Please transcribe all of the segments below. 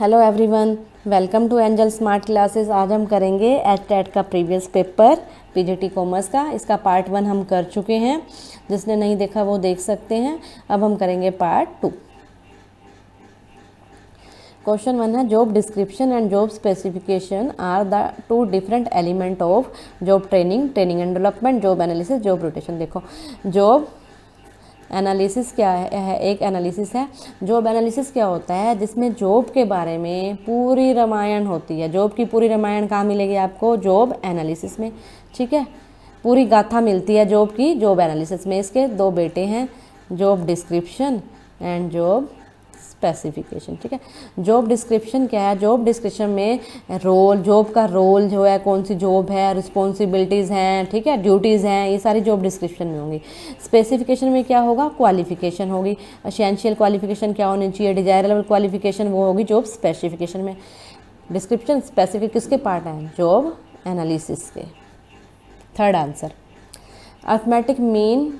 Hello everyone, welcome to Angel Smart Classes. आज हम करेंगे एचटेट का प्रीवियस पेपर पीजीटी कॉमर्स का। इसका पार्ट 1 हम कर चुके हैं, जिसने नहीं देखा वो देख सकते हैं। अब हम करेंगे पार्ट 2। क्वेश्चन 1 है, job description and job specification are the two different element of job training and development, job analysis, job rotation. देखो, जॉब एनालिसिस क्या है, एक एनालिसिस है। जॉब एनालिसिस क्या होता है, जिसमें जॉब के बारे में पूरी रामायण होती है। जॉब की पूरी रामायण कहाँ मिलेगी आपको? जॉब एनालिसिस में। ठीक है, पूरी गाथा मिलती है जॉब की जॉब एनालिसिस में। इसके दो बेटे हैं, job description and job specification. ठीक है, जॉब डिस्क्रिप्शन क्या है? जॉब डिस्क्रिप्शन में रोल, जॉब का रोल जो है, कौन सी जॉब है, रिस्पॉन्सिबिलिटीज़ हैं, ठीक है, ड्यूटीज़ हैं, ये सारी जॉब डिस्क्रिप्शन में होंगी। स्पेसिफिकेशन में क्या होगा? क्वालिफिकेशन होगी। एसेंशियल क्वालिफिकेशन क्या होनी चाहिए, डिजायरेबल क्वालिफिकेशन, वो होगी जॉब स्पेसिफिकेशन में। डिस्क्रिप्शन स्पेसिफिक किसके पार्ट हैं? जॉब एनालिसिस के। थर्ड आंसर, अर्थमेटिक मीन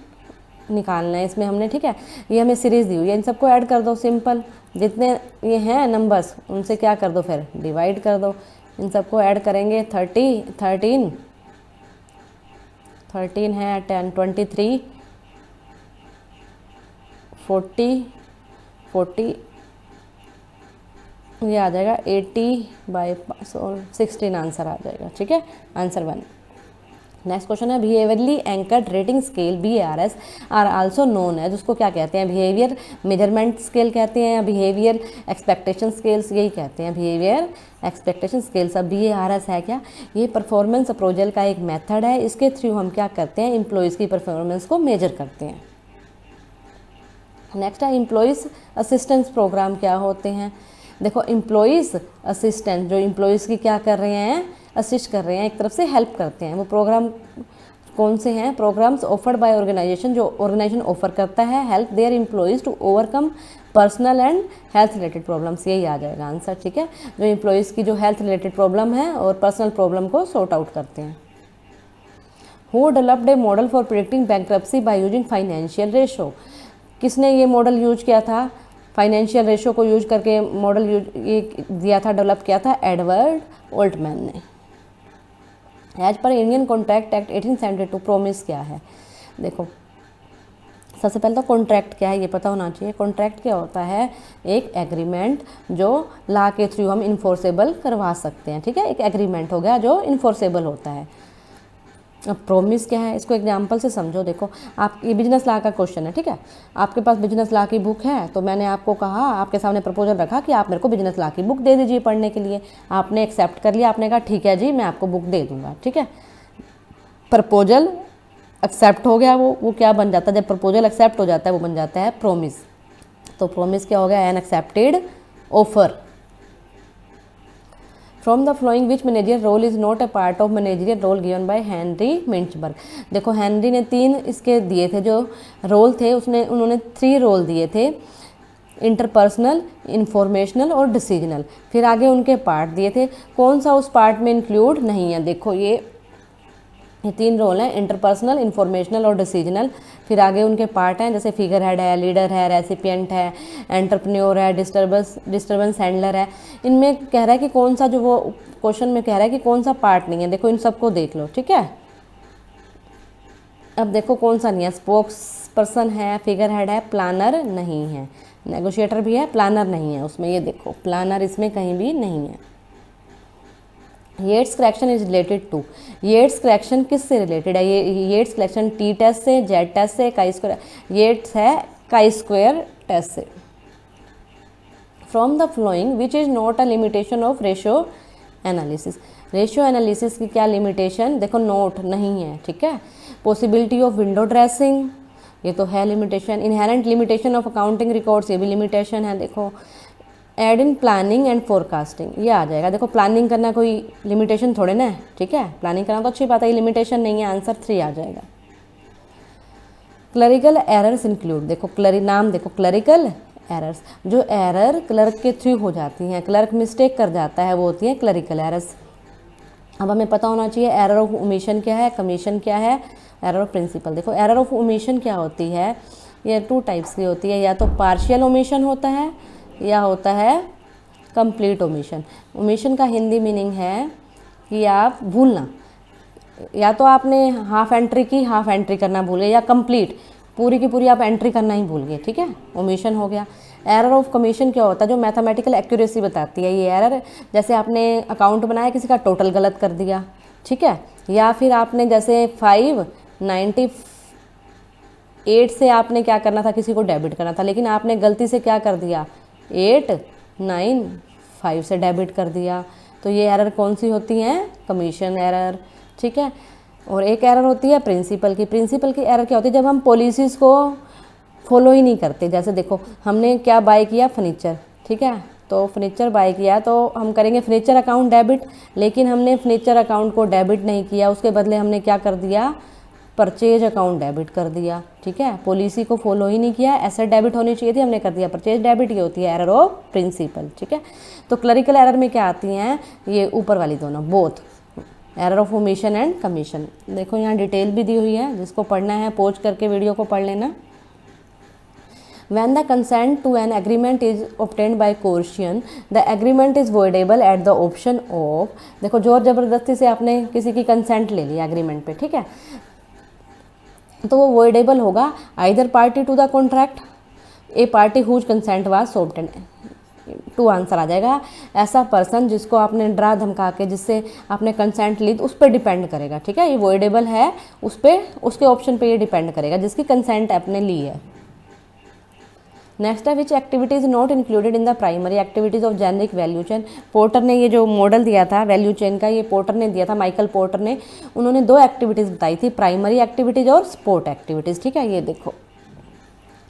निकालना है इसमें हमने। ठीक है, ये हमें सीरीज दी हुई है, इन सबको ऐड कर दो। सिंपल, जितने ये हैं नंबर्स उनसे क्या कर दो, फिर डिवाइड कर दो। इन सबको ऐड करेंगे 13 है, 10 23 40 ये आ जाएगा 80/16 आंसर आ जाएगा। ठीक है, आंसर 1। नेक्स्ट क्वेश्चन है, behaviourally anchored rating scale BARS are also known है, जिसको क्या कहते हैं? बिहेवियर मेजरमेंट स्केल कहते हैं या बिहेवियर एक्सपेक्टेशन स्केल्स, यही कहते हैं बिहेवियर एक्सपेक्टेशन स्केल्स। अब BARS है क्या? ये परफॉर्मेंस अप्रोजल का एक मेथड है। इसके थ्रू हम क्या करते हैं? एम्प्लॉयज़ की परफॉर्मेंस को मेजर करते हैं। नेक्स्ट है, एम्प्लॉयज़ असिस्टेंस प्रोग्राम क्या होते हैं? देखो, एम्प्लॉयज़ असिस्टेंट जो एम्प्लॉयज़ की क्या कर रहे हैं? असिस्ट कर रहे हैं, एक तरफ से हेल्प करते हैं। वो प्रोग्राम कौन से हैं? प्रोग्राम्स ऑफर्ड बाय ऑर्गेनाइजेशन, जो ऑर्गेनाइजेशन ऑफर करता है, help their employees to overcome personal and health related problems, यही आ जाएगा आंसर। ठीक है, जो एम्प्लॉयज़ की जो हेल्थ रिलेटेड प्रॉब्लम है और पर्सनल प्रॉब्लम को सॉर्ट आउट करते हैं। Who developed a model for predicting bankruptcy by using financial ratio? किसने ये मॉडल यूज किया था? फाइनेंशियल रेशो को यूज करके मॉडल ये दिया था, डेवलप किया था एडवर्ड ऑल्टमैन ने। As per Indian Contract Act 1872 promise क्या है? देखो, सबसे पहले तो कॉन्ट्रैक्ट क्या है ये पता होना चाहिए। कॉन्ट्रैक्ट क्या होता है? एक एग्रीमेंट जो लॉ के थ्रू हम इन्फोर्सेबल करवा सकते हैं। ठीक है, एक एग्रीमेंट हो गया जो इन्फोर्सेबल होता है। अब प्रोमिस क्या है, इसको एग्जाम्पल से समझो। देखो, आप ये बिजनेस लॉ का क्वेश्चन है। ठीक है, आपके पास बिजनेस लॉ की बुक है, तो मैंने आपको कहा, आपके सामने प्रपोजल रखा कि आप मेरे को बिजनेस लॉ की बुक दे दीजिए पढ़ने के लिए। आपने एक्सेप्ट कर लिया, आपने कहा ठीक है जी, मैं आपको बुक दे दूंगा। ठीक है, प्रपोजल एक्सेप्ट हो गया। वो क्या बन जाता है? जब प्रपोजल एक्सेप्ट हो जाता है वो बन जाता है प्रोमिस। तो प्रोमिस क्या हो गया? An accepted offer. From the following which manager role is not a part of managerial role given by Henry Mintzberg. देखो, हेनरी ने 3 इसके दिए थे जो रोल थे, उन्होंने 3 रोल दिए थे, इंटरपर्सनल, इंफॉर्मेशनल और डिसीजनल। फिर आगे उनके पार्ट दिए थे, कौन सा उस पार्ट में इंक्लूड नहीं है? देखो, ये 3 रोल हैं, इंटरपर्सनल, इंफॉर्मेशनल और डिसीजनल। फिर आगे उनके पार्ट हैं, जैसे फिगर हेड है, लीडर है, रेसिपिएंट है, एंटरप्रेन्योर है, डिस्टर्बेंस हैंडलर है। इनमें कह रहा है कि कौन सा, जो वो क्वेश्चन में कह रहा है कि कौन सा पार्ट नहीं है। देखो, इन सबको देख लो। ठीक है, अब देखो कौन सा नहीं है? स्पोक्स पर्सन है, फिगर हेड है, प्लानर नहीं है, नेगोशिएटर भी है, प्लानर नहीं है उसमें। ये देखो, प्लानर इसमें कहीं भी नहीं है। Yates correction is related to, Yates correction किससे रिलेटेड है? ये येट्स करेक्शन टी टेस्ट से, जेड टेस्ट से, काई स्क्वायर। येट्स है काई स्क्वायर टेस्ट से। From the following which is not a limitation of ratio analysis. Ratio analysis की क्या limitation? देखो, नोट नहीं है। ठीक है, पॉसिबिलिटी ऑफ विंडो ड्रेसिंग, ये तो है limitation. Inherent limitation of accounting records, ये भी लिमिटेशन है। देखो, aid in planning and forecasting, ये आ जाएगा। देखो, प्लानिंग करना कोई लिमिटेशन थोड़े ना है। ठीक है, प्लानिंग करना तो अच्छी बात है, ये लिमिटेशन नहीं है। आंसर 3 आ जाएगा। क्लरिकल एरर्स इंक्लूड, देखो नाम देखो, क्लरिकल एरर्स, जो एरर क्लर्क के थ्रू हो जाती हैं, क्लर्क मिस्टेक कर जाता है, वो होती हैं क्लरिकल एरर्स। अब हमें पता होना चाहिए एरर ऑफ ओमिशन क्या है, कमीशन क्या है, एरर ऑफ प्रिंसिपल। देखो, एरर ऑफ ओमिशन क्या होती है? ये 2 टाइप्स की होती है, या तो पार्शियल ओमिशन होता है या होता है कंप्लीट ओमिशन। ओमिशन का हिंदी मीनिंग है कि आप भूलना, या तो आपने हाफ एंट्री की, हाफ एंट्री करना भूल गए, या कंप्लीट पूरी की पूरी आप एंट्री करना ही भूल गए, ठीक है, ओमिशन हो गया। एरर ऑफ कमीशन क्या होता है? जो मैथमेटिकल एक्यूरेसी बताती है ये एरर, जैसे आपने अकाउंट बनाया, किसी का टोटल गलत कर दिया, ठीक है, या फिर आपने जैसे 598 से आपने क्या करना था, किसी को डेबिट करना था, लेकिन आपने गलती से क्या कर दिया, 895 से डेबिट कर दिया, तो ये एरर कौन सी होती हैं? कमीशन एरर, ठीक है। और एक एरर होती है प्रिंसिपल की। प्रिंसिपल की एरर क्या होती है? जब हम पॉलिसीज़ को फॉलो ही नहीं करते। जैसे देखो, हमने क्या बाय किया, फर्नीचर, ठीक है, तो फर्नीचर बाय किया तो हम करेंगे फर्नीचर अकाउंट डेबिट, लेकिन हमने फर्नीचर अकाउंट को डेबिट नहीं किया, उसके बदले हमने क्या कर दिया, परचेज अकाउंट डेबिट कर दिया, ठीक है, पॉलिसी को फॉलो ही नहीं किया, एसेट डेबिट होनी चाहिए थी, हमने कर दिया परचेज डेबिट। ये होती है एरर ऑफ प्रिंसिपल, ठीक है। तो क्लरिकल एरर में क्या आती हैं? ये ऊपर वाली दोनों, both error of omission and commission. देखो यहाँ डिटेल भी दी हुई है, जिसको पढ़ना है पॉज करके वीडियो को पढ़ लेना। When the consent to an agreement is obtained by coercion, the agreement is voidable at the option of, देखो जोर जबरदस्ती से आपने किसी की कंसेंट ले लिया एग्रीमेंट पे, ठीक है, तो वो voidable होगा either party to the contract, a party whose consent was obtained। Two answer आ जाएगा, ऐसा पर्सन जिसको आपने डरा धमका के, जिससे आपने कंसेंट ली, तो उस पर डिपेंड करेगा, ठीक है, ये voidable है, उस पर, उसके ऑप्शन पे ये डिपेंड करेगा जिसकी कंसेंट आपने ली है। नेक्स्ट है which activity is not included in the primary activities of generic value chain. Porter ने ये जो मॉडल दिया था वैल्यू चेन का, ये पोर्टर ने दिया था, माइकल पोर्टर ने, उन्होंने 2 एक्टिविटीज़ बताई थी, प्राइमरी एक्टिविटीज़ और सपोर्ट एक्टिविटीज़, ठीक है। ये देखो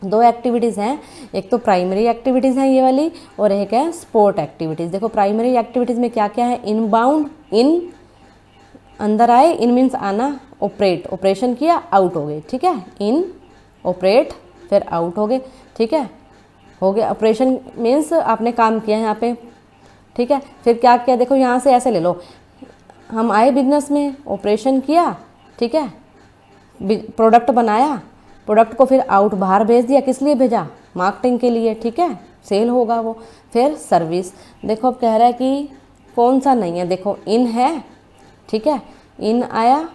2 एक्टिविटीज़ हैं, एक तो प्राइमरी एक्टिविटीज़ हैं ये वाली, और एक है सपोर्ट एक्टिविटीज़। देखो प्राइमरी एक्टिविटीज़ में क्या क्या है, इनबाउंड, इन अंदर आए, इन मीन्स आना, ऑपरेट ऑपरेशन किया, आउट हो गए, ठीक है, इन ऑपरेट फिर आउट हो गए, ठीक है, हो गया। ऑपरेशन मीन्स आपने काम किया यहाँ पे, ठीक है, फिर क्या किया, देखो यहाँ से ऐसे ले लो, हम आए बिजनेस में, ऑपरेशन किया, ठीक है, प्रोडक्ट बनाया, प्रोडक्ट को फिर आउट बाहर भेज दिया, किस लिए भेजा, मार्केटिंग के लिए, ठीक है, सेल होगा वो। फिर सर्विस, देखो अब कह रहा है कि कौन सा नहीं है, देखो इन है, ठीक है, इन आया,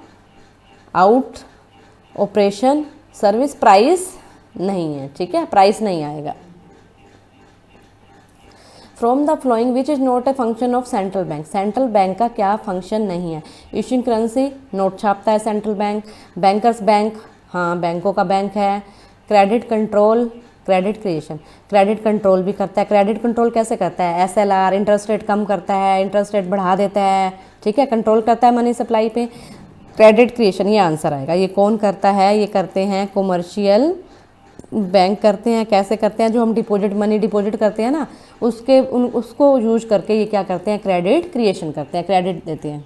आउट ऑपरेशन, सर्विस, प्राइस नहीं है, ठीक है, प्राइस नहीं आएगा। From the following which is not a function of central bank, central bank का क्या फंक्शन नहीं है, इशूइंग करेंसी, नोट छापता है सेंट्रल बैंक, बैंकर्स बैंक, हाँ बैंकों का बैंक है, credit control, credit creation, credit control भी करता है। क्रेडिट कंट्रोल कैसे करता है, SLR, इंटरेस्ट रेट कम करता है, इंटरेस्ट रेट बढ़ा देता है, ठीक है, कंट्रोल करता है मनी सप्लाई पे। क्रेडिट क्रिएशन, ये आंसर आएगा। ये कौन करता है, ये करते हैं कॉमर्शियल बैंक करते हैं। कैसे करते हैं, जो हम डिपॉजिट, मनी डिपॉजिट करते हैं ना, उसको यूज करके ये क्या करते हैं, क्रेडिट क्रिएशन करते हैं, क्रेडिट देते हैं।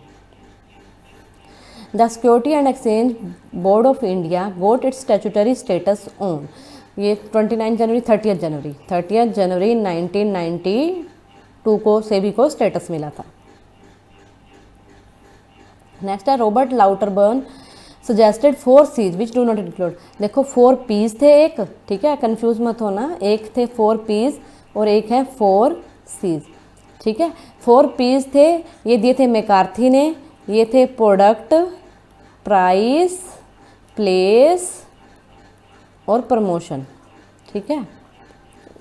The security and exchange board of India got it's statutory status on, ये 29 जनवरी 30 जनवरी 1992 को सेबी को स्टेटस मिला था। नेक्स्ट है Robert Lauterborn suggested 4 C's which do not include. देखो 4 P's थे एक, ठीक है, कंफ्यूज मत होना, एक थे 4 P's और एक है 4 C's, ठीक है। 4 P's थे, ये दिए थे मैकार्थी ने, ये थे प्रोडक्ट, प्राइस, प्लेस और प्रमोशन, ठीक है,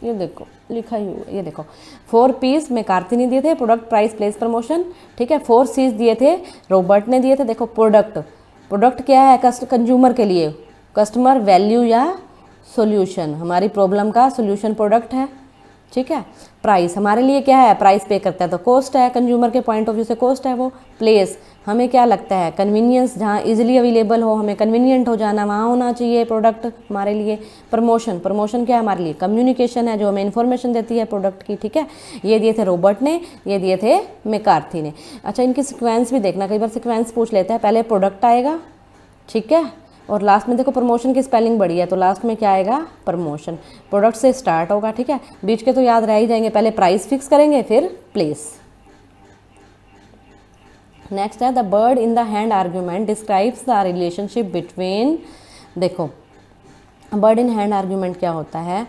ये देखो लिखा ही हुआ, ये देखो 4 P's मैकार्थी ने दिए थे, प्रोडक्ट, प्राइस, प्लेस, प्रमोशन, ठीक है। 4 C's दिए थे रॉबर्ट ने दिए थे। देखो प्रोडक्ट क्या है, कंज्यूमर के लिए, कस्टमर वैल्यू या सॉल्यूशन, हमारी प्रॉब्लम का सॉल्यूशन प्रोडक्ट है, ठीक है। प्राइस हमारे लिए क्या है, प्राइस पे करता है तो कॉस्ट है, कंज्यूमर के पॉइंट ऑफ व्यू से कॉस्ट है वो। प्लेस हमें क्या लगता है, कन्वीनियंस, जहाँ इजीली अवेलेबल हो, हमें कन्वीनियंट हो जाना, वहाँ होना चाहिए प्रोडक्ट हमारे लिए। प्रमोशन क्या है हमारे लिए, कम्युनिकेशन है, जो हमें इन्फॉर्मेशन देती है प्रोडक्ट की, ठीक है। ये दिए थे रॉबर्ट ने, ये दिए थे मैकार्थी ने। अच्छा, इनकी सिक्वेंस भी देखना, कई बार सिक्वेंस पूछ लेता है, पहले प्रोडक्ट आएगा, ठीक है, और लास्ट में देखो प्रमोशन की स्पेलिंग बड़ी है तो लास्ट में क्या आएगा, प्रमोशन। प्रोडक्ट से स्टार्ट होगा, ठीक है, बीच के तो याद रह ही जाएंगे, पहले प्राइस फिक्स करेंगे फिर प्लेस। नेक्स्ट है the bird in the hand argument describes the relationship between. देखो बर्ड इन हैंड आर्ग्यूमेंट क्या होता है,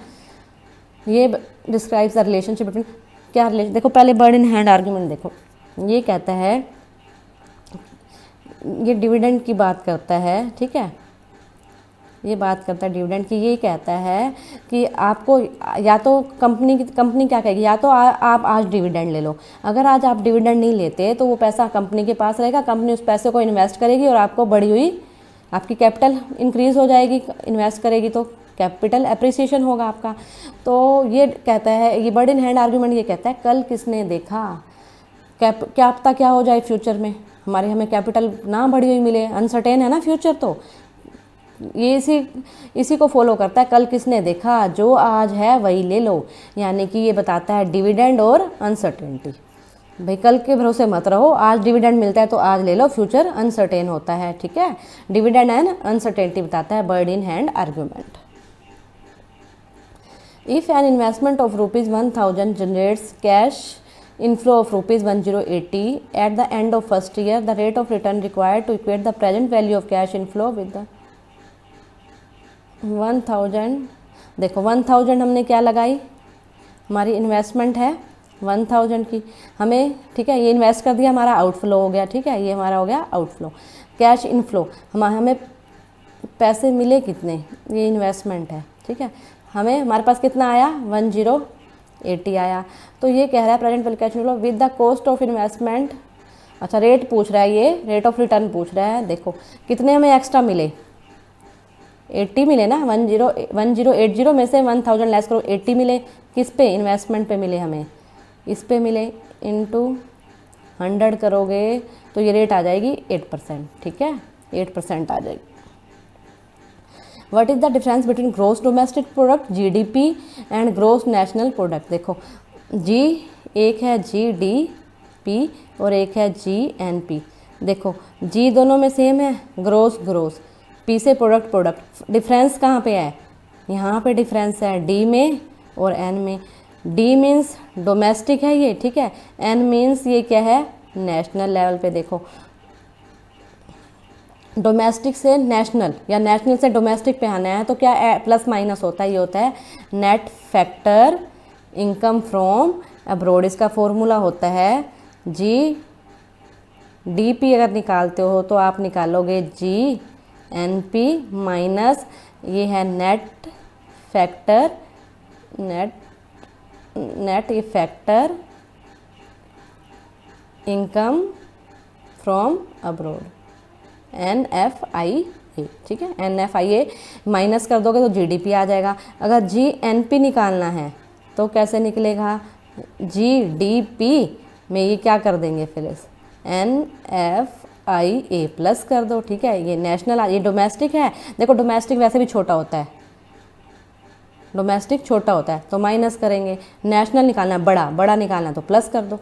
ये डिस्क्राइब्स द रिलेशनशिप बिटवीन क्या रिलेशन, देखो पहले बर्ड इन हैंड आर्ग्यूमेंट देखो, ये कहता है, ये डिविडेंड की बात करता है, ठीक है, ये बात करता है डिविडेंड की। ये कहता है कि आपको या तो कंपनी क्या कहेगी, या तो आप आज डिविडेंड ले लो। अगर आज आप डिविडेंड नहीं लेते तो वो पैसा कंपनी के पास रहेगा, कंपनी उस पैसे को इन्वेस्ट करेगी और आपको बढ़ी हुई आपकी कैपिटल इंक्रीज हो जाएगी, इन्वेस्ट करेगी तो कैपिटल एप्रिसिएशन होगा आपका। तो ये कहता है, ये बर्ड इन हैंड आर्ग्यूमेंट ये कहता है कल किसने देखा, क्या पता क्या हो जाए फ्यूचर में, हमें कैपिटल ना बढ़ी हुई मिले, अनसर्टेन है ना फ्यूचर। तो ये इसी को फॉलो करता है, कल किसने देखा, जो आज है वही ले लो। यानी कि ये बताता है डिविडेंड और अनसर्टेनिटी, भाई कल के भरोसे मत रहो, आज डिविडेंड मिलता है तो आज ले लो, फ्यूचर अनसर्टेन होता है, ठीक है। डिविडेंड एंड अनसर्टेनिटी बताता है bird in hand argument. If an investment of ₹1000 generates cash inflow of ₹1080 at the end of first year, the rate of return required to equate the present value of cash inflow with the 1000, देखो 1000 हमने क्या लगाई, हमारी investment है 1000 की, हमें ठीक है ये इन्वेस्ट कर दिया, हमारा आउटफ्लो हो गया, ठीक है ये हमारा हो गया आउटफ्लो। कैश इनफ्लो, हमें पैसे मिले कितने, ये इन्वेस्टमेंट है, ठीक है, हमारे पास कितना आया 1080 आया। तो ये कह रहा है present value cash inflow with the cost of investment, अच्छा रेट पूछ रहा है, ये रेट ऑफ रिटर्न पूछ रहा है। देखो कितने हमें एक्स्ट्रा मिले, 80 मिले ना, 1080 में से 1000 लेस करो, 80 मिले, किस पे, इन्वेस्टमेंट पे मिले हमें, इस पे मिले, इनटू 100 करोगे तो ये रेट आ जाएगी 8%, ठीक है 8% आ जाएगी। What is the difference between gross domestic product GDP and gross national product. देखो एक है GDP और एक है GNP। देखो G दोनों में सेम है, ग्रोस, P से प्रोडक्ट, डिफरेंस कहाँ पे है, यहाँ पे डिफरेंस है D में और N में। D मीन्स डोमेस्टिक है ये, ठीक है, N मीन्स ये क्या है, नेशनल लेवल पे। देखो डोमेस्टिक से नेशनल या नेशनल से डोमेस्टिक पे आना है तो क्या प्लस माइनस होता है, ये होता है net factor income from abroad. इसका फॉर्मूला होता है GDP, अगर निकालते हो तो आप निकालोगे GNP माइनस ये है net factor, net factor income from abroad, NFIA, ठीक है NFIA माइनस कर दोगे तो GDP आ जाएगा। अगर GNP निकालना है तो कैसे निकलेगा, GDP में ये क्या कर देंगे फिर NFIA प्लस कर दो, ठीक है ये नेशनल, ये डोमेस्टिक है। देखो डोमेस्टिक वैसे भी छोटा होता है, डोमेस्टिक छोटा होता है तो माइनस करेंगे, नेशनल निकालना है बड़ा निकालना है तो प्लस कर दो।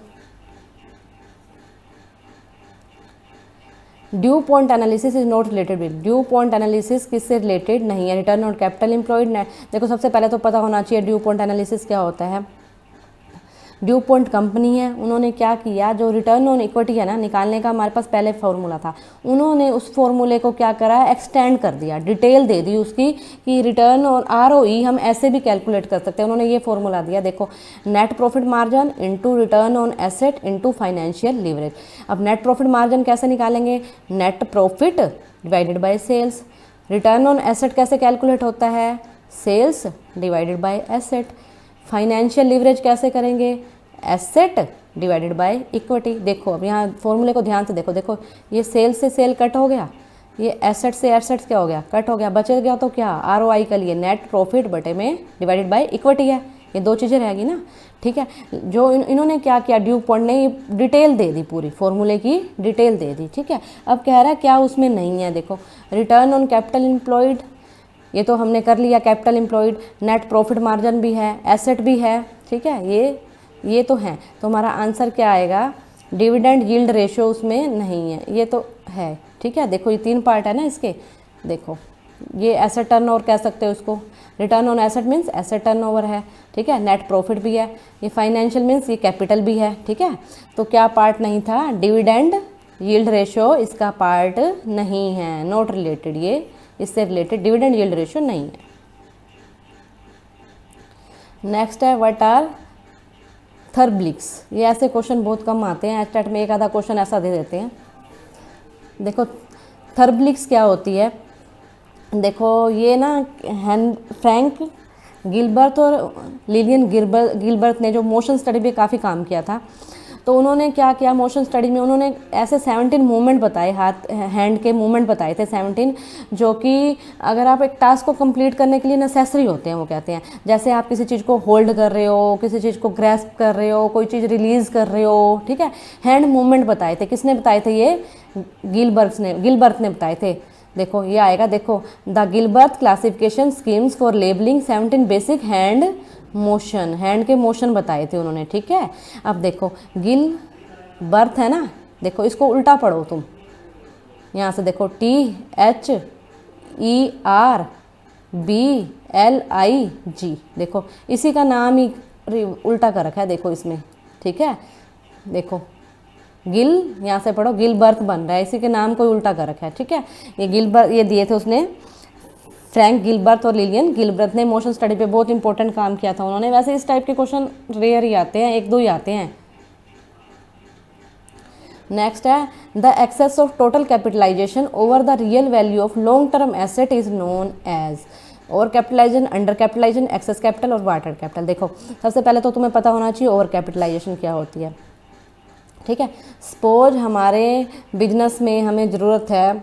Due point analysis is not related with, due point analysis किससे रिलेटेड नहीं है, return on capital employed net. देखो सबसे पहले तो पता होना चाहिए ड्यू पॉइंट एनालिसिस क्या होता है। ड्यू पॉइंट कंपनी है, उन्होंने क्या किया, जो रिटर्न ऑन इक्विटी है ना निकालने का हमारे पास पहले फार्मूला था, उन्होंने उस फार्मूले को क्या करा, एक्सटेंड कर दिया, डिटेल दे दी उसकी कि रिटर्न ऑन ROE हम ऐसे भी कैलकुलेट कर सकते हैं। उन्होंने ये फार्मूला दिया, देखो net profit margin into return on asset into financial leverage. अब नेट प्रॉफिट मार्जिन कैसे निकालेंगे, net profit divided by sales. Return on asset कैसे कैलकुलेट होता है, sales divided by asset. Financial leverage कैसे करेंगे, एसेट डिवाइडेड बाय इक्विटी। देखो अब यहाँ फॉर्मूले को ध्यान से देखो ये सेल से सेल कट हो गया, ये एसेट से एसेट्स क्या हो गया, कट हो गया, बच गया तो क्या ROI के लिए नेट प्रॉफिट बटे में डिवाइडेड बाय इक्विटी है, ये दो चीज़ें रहेगी ना, ठीक है। जो इन्होंने क्या किया, ड्यू पॉइंट ने डिटेल दे दी, पूरी फॉर्मूले की डिटेल दे दी, ठीक है। अब कह रहा है क्या उसमें नहीं है, देखो रिटर्न ऑन कैपिटल एम्प्लॉयड ये तो हमने कर लिया, capital employed, net profit margin भी है, एसेट भी है, ठीक है ये तो है। तो हमारा आंसर क्या आएगा, डिविडेंड यील्ड रेशियो उसमें नहीं है, ये तो है, ठीक है। देखो ये 3 पार्ट है ना इसके, देखो ये एसेट टर्नओवर कह सकते हो उसको, return on asset means asset turnover है, ठीक है, नेट प्रॉफिट भी है, ये फाइनेंशियल मीन्स ये कैपिटल भी है, ठीक है। तो क्या पार्ट नहीं था, डिविडेंड यील्ड रेशियो इसका पार्ट नहीं है, नॉट रिलेटेड, ये इससे रिलेटेड डिविडेंड यील्ड रेशियो नहीं है। नेक्स्ट है व्हाट आर थर्बलिक्स, ये ऐसे क्वेश्चन बहुत कम आते हैं, एचटेट में एक आधा क्वेश्चन ऐसा दे देते हैं। देखो थर्बलिक्स क्या होती है, देखो ये ना फ्रैंक गिलबर्ट और लिलियन गिलबर्ट ने जो मोशन स्टडी पे काफ़ी काम किया था, तो उन्होंने क्या किया मोशन स्टडी में, उन्होंने ऐसे 17 मूवमेंट बताए, हाथ हैंड के मूवमेंट बताए थे 17, जो कि अगर आप एक टास्क को कंप्लीट करने के लिए नेसेसरी होते हैं। वो कहते हैं जैसे आप किसी चीज़ को होल्ड कर रहे हो, किसी चीज़ को ग्रैस्प कर रहे हो, कोई चीज़ रिलीज़ कर रहे हो, ठीक है, हैंड मूवमेंट बताए थे। किसने बताए थे? ये गिलबर्ट ने बताए थे। देखो ये आएगा, देखो the Gilbert classification schemes for labelling 17 basic hand motion, hand के मोशन बताए थे उन्होंने, ठीक है। अब देखो गिलबर्ट है ना, देखो इसको उल्टा पढ़ो तुम, यहाँ से देखो THERBLIG, देखो इसी का नाम ही उल्टा कर रखा है, देखो इसमें, ठीक है। देखो गिल, यहाँ से पढ़ो गिलबर्ट बन रहा है, इसी के नाम को उल्टा कर रखा है, ठीक है। ये गिलबर्ट, ये दिए थे उसने, फ्रैंक गिलबर्ट और लिलियन गिलबर्ट ने मोशन स्टडी पे बहुत इंपॉर्टेंट काम किया था उन्होंने। वैसे इस टाइप के क्वेश्चन रेयर ही आते हैं, एक दो ही आते हैं। नेक्स्ट है the excess of total capitalisation over the real value of long term asset is known as. Over capitalisation, under capitalisation, excess capital और वाटर कैपिटल। देखो सबसे पहले तो तुम्हें पता होना चाहिए ओवर कैपिटलाइजेशन क्या होती है, ठीक है। सपोज हमारे बिजनेस में हमें ज़रूरत है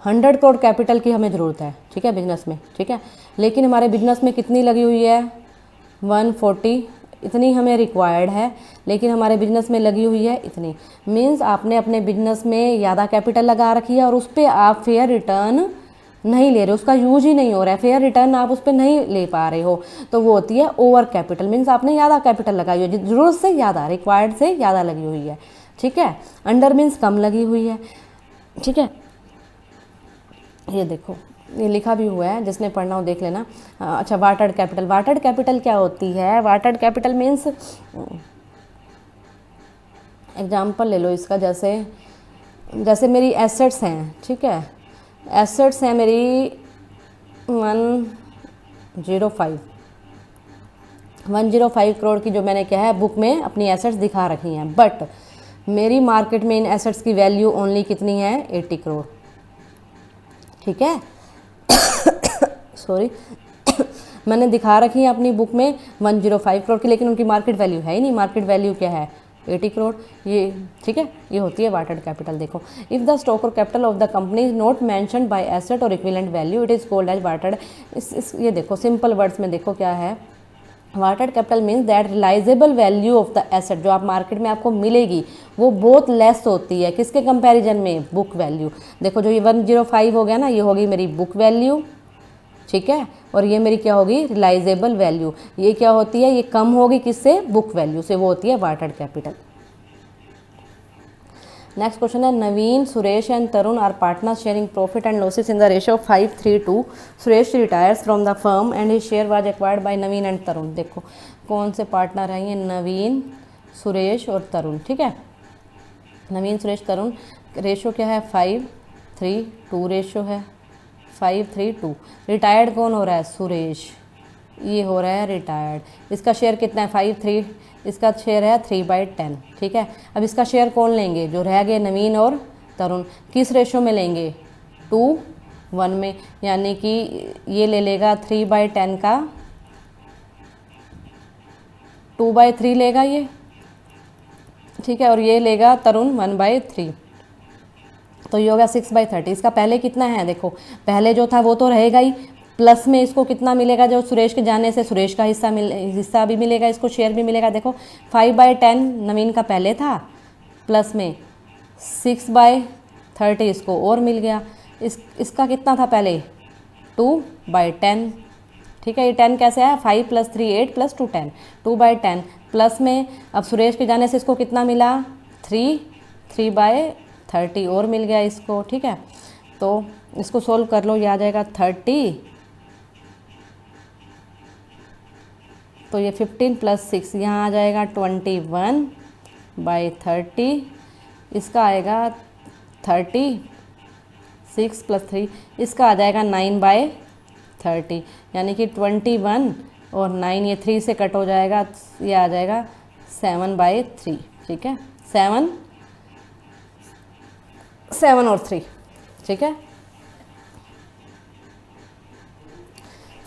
100 करोड़ कैपिटल की हमें ज़रूरत है, ठीक है, बिजनेस में, ठीक है। लेकिन हमारे बिजनेस में कितनी लगी हुई है? 140, इतनी हमें रिक्वायर्ड है, लेकिन हमारे बिजनेस में लगी हुई है इतनी। मीन्स आपने अपने बिजनेस में ज़्यादा कैपिटल लगा रखी है और उस पर आप फेयर रिटर्न नहीं ले रहे, उसका यूज ही नहीं हो रहा है, फेयर रिटर्न आप उस पर नहीं ले पा रहे हो, तो वो होती है ओवर कैपिटल। मीन्स आपने ज़्यादा कैपिटल लगाई हुई है, ज़रूरत से ज़्यादा, रिक्वायर्ड से ज़्यादा लगी हुई है, ठीक है। अंडर मीन्स कम लगी हुई है, ठीक है। ये देखो ये लिखा भी हुआ है, जिसने पढ़ना हो देख लेना। अच्छा वाटर्ड कैपिटल, वाटर्ड कैपिटल क्या होती है? वाटर्ड कैपिटल मीन्स, एग्जाम्पल ले लो इसका, जैसे मेरी एसेट्स हैं, ठीक है, एसेट्स हैं मेरी 105 करोड़ की, जो मैंने क्या है बुक में अपनी एसेट्स दिखा रखी हैं, बट मेरी मार्केट में इन एसेट्स की वैल्यू ओनली कितनी है? 80 करोड़, ठीक है। सॉरी मैंने दिखा रखी है अपनी बुक में 105 करोड़ की, लेकिन उनकी मार्केट वैल्यू है ही नहीं। मार्केट वैल्यू क्या है? 80 करोड़, ये ठीक है, ये होती है वाटर्ड कैपिटल। देखो इफ़ द स्टॉक और capital of the company is not mentioned by asset और equivalent value it is called as watered. ये देखो सिंपल वर्ड्स में देखो क्या है, watered capital means that realisable value of the asset, जो आप मार्केट में आपको मिलेगी वो बहुत लेस होती है, किसके कंपैरिजन में? Book value. देखो जो ये 105 हो गया ना, ये होगी मेरी बुक वैल्यू, ठीक है, और ये मेरी क्या होगी? Realisable value. ये क्या होती है? ये कम होगी किससे? बुक वैल्यू से, वो होती है वाटर्ड कैपिटल। नेक्स्ट क्वेश्चन है Naveen, Suresh and Tarun are partner sharing profit and losses in the ratio 5:3. Suresh retires from the firm and his share was acquired by Naveen and Tarun. देखो कौन से पार्टनर हैं ये? नवीन, सुरेश और तरुण, ठीक है। नवीन, सुरेश, तरुण, रेशो क्या है? 5:3 रेशो है, 5:3. रिटायर्ड कौन हो रहा है? सुरेश, ये हो रहा है रिटायर्ड। इसका शेयर कितना है? 5:3, इसका शेयर है 3/10, ठीक है। अब इसका शेयर कौन लेंगे? जो रह गए नवीन और तरुण। किस रेशो में लेंगे? 2:1 में, यानी कि ये ले लेगा 3/10 का 2/3 लेगा ये, ठीक है, और ये लेगा तरुण 1/3, तो ये होगा 6/30। इसका पहले कितना है? देखो पहले जो था वो तो रहेगा ही, प्लस में इसको कितना मिलेगा? जो सुरेश के जाने से सुरेश का हिस्सा भी मिलेगा, इसको शेयर भी मिलेगा। देखो 5/10 नवीन का पहले था, प्लस में 6/30 इसको और मिल गया। इसका कितना था पहले? 2/10, ठीक है। ये 10 कैसे आया? 5 + 3 8 + 2 10, 2/10, प्लस में अब सुरेश के जाने से इसको कितना मिला? 3/30 और मिल गया इसको, ठीक है। तो इसको सोल्व कर लो, ये आ जाएगा 30, तो ये 15 + 6 यहाँ आ जाएगा 21/30, इसका आएगा 30, 6 + 3 इसका आ जाएगा 9/30, यानी कि 21 और 9 ये 3 से कट हो जाएगा, ये आ जाएगा 7/3, ठीक है, 7 और 3, ठीक है।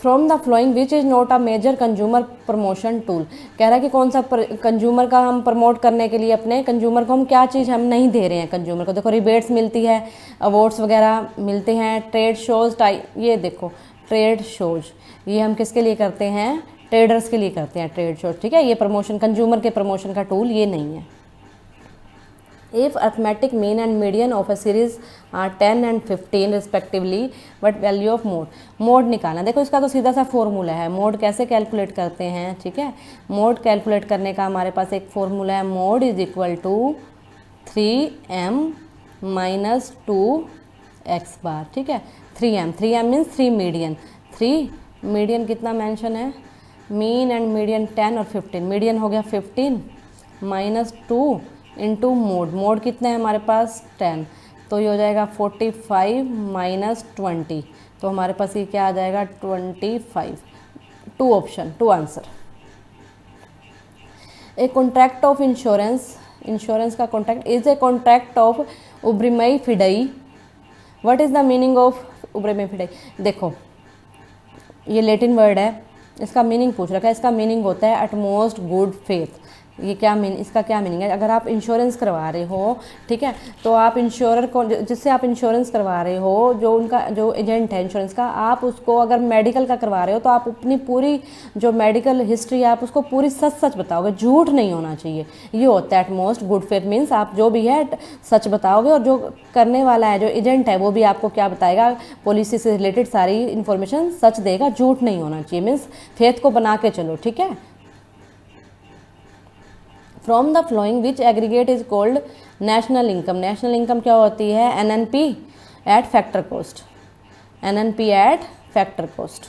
From the following which is not a major consumer promotion tool, कह रहा है कि कौन सा कंज्यूमर का हम प्रमोट करने के लिए अपने कंज्यूमर को हम क्या चीज़ हम नहीं दे रहे हैं कंज्यूमर को। देखो रिबेट्स मिलती है, अवार्ड्स वगैरह मिलते हैं, ट्रेड शोज ये देखो ट्रेड शोज, ये हम किसके लिए करते हैं, ट्रेडर्स के लिए करते हैं ट्रेड शोज, ठीक है। ये प्रमोशन कंज्यूमर के प्रमोशन का टूल ये नहीं है। If arithmetic mean and median of a series are 10 and 15 respectively, but value of mode निकालना। देखो इसका तो सीधा सा फॉर्मूला है, मोड कैसे कैलकुलेट करते हैं, ठीक है। मोड कैलकुलेट करने का हमारे पास एक फॉर्मूला है, mode is equal to 3m minus 2x bar, ठीक है। 3m मीन्स 3 मीडियन, 3 मीडियन कितना मेंशन है, मीन एंड मीडियन 10 और 15, मीडियन हो गया 15 माइनस 2 इंटू मोड कितने हैं हमारे पास 10, तो ये हो जाएगा 45 माइनस 20, तो हमारे पास ये क्या आ जाएगा 25। 2 option, 2 answer. A contract of insurance का contract is a contract of uberrimae fidei. What is the meaning of uberrimae fidei? देखो ये लैटिन वर्ड है, इसका मीनिंग पूछ रखा है, इसका मीनिंग होता है एटमोस्ट गुड फेथ। ये क्या इसका क्या मीनिंग है, अगर आप इंश्योरेंस करवा रहे हो, ठीक है, तो आप इंश्योरर को जिससे आप इंश्योरेंस करवा रहे हो, जो उनका जो एजेंट है इंश्योरेंस का, आप उसको अगर मेडिकल का करवा रहे हो तो आप अपनी पूरी जो मेडिकल हिस्ट्री है आप उसको पूरी सच बताओगे, झूठ नहीं होना चाहिए। ये होता है एटमोस्ट गुड फेथ, मीन्स आप जो भी है सच बताओगे, और जो करने वाला है जो एजेंट है वो भी आपको क्या बताएगा, पॉलिसी से रिलेटेड सारी इन्फॉर्मेशन सच देगा, झूठ नहीं होना चाहिए, मीन्स फेथ को बना के चलो, ठीक है। From the following which aggregate is called national income. National income क्या होती है, NNP at factor cost, NNP at factor cost.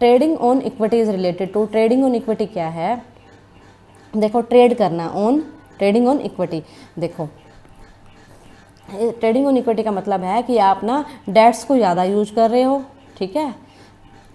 Trading on equity is related to, trading on equity क्या है, देखो ट्रेड करना ऑन, ट्रेडिंग ऑन इक्विटी, देखो trading on equity का मतलब है कि आप ना डेट्स को ज़्यादा यूज कर रहे हो, ठीक है,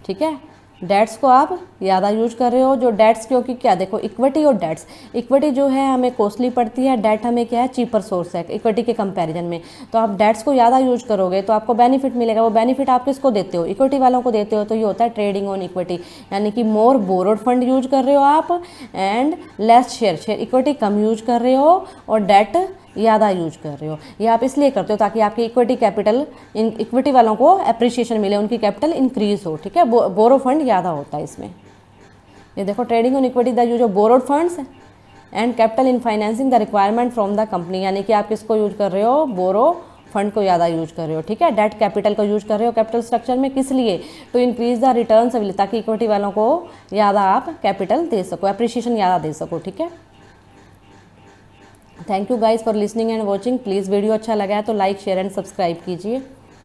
ठीक है, डेट्स को आप ज़्यादा यूज कर रहे हो, जो डेट्स, क्योंकि क्या देखो इक्विटी और डेट्स, इक्विटी जो है हमें कॉस्टली पड़ती है, डेट हमें क्या है चीपर सोर्स है इक्विटी के कंपैरिजन में, तो आप डेट्स को ज़्यादा यूज करोगे तो आपको बेनिफिट मिलेगा, वो बेनिफिट आप किसको देते हो, इक्विटी वालों को देते हो, तो ये होता है ट्रेडिंग ऑन इक्विटी, यानी कि मोर बोरोड फंड यूज कर रहे हो आप and less share equity come use कर रहे हो और डेट ज़्यादा यूज कर रहे हो। ये आप इसलिए करते हो ताकि आपकी इक्विटी कैपिटल, इक्विटी वालों को अप्रिशिएशन मिले, उनकी कैपिटल इंक्रीज हो, ठीक है, बोरो फंड ज़्यादा होता है इसमें। ये देखो trading on equity the use of borrowed funds and capital in financing the requirement from the company, यानी कि आप किसको यूज कर रहे हो, बोरो फंड को ज़्यादा यूज कर रहे हो, ठीक है, डेट कैपिटल को यूज कर रहे हो कैपिटल स्ट्रक्चर में, किस लिए, to increase the returns available, ताकि इक्विटी वालों को ज़्यादा आप कैपिटल दे सको, अप्रिशिएशन ज़्यादा दे सको, ठीक है। Thank you guys for listening and watching. Please video अच्छा लगा है तो लाइक शेयर एंड सब्सक्राइब कीजिए।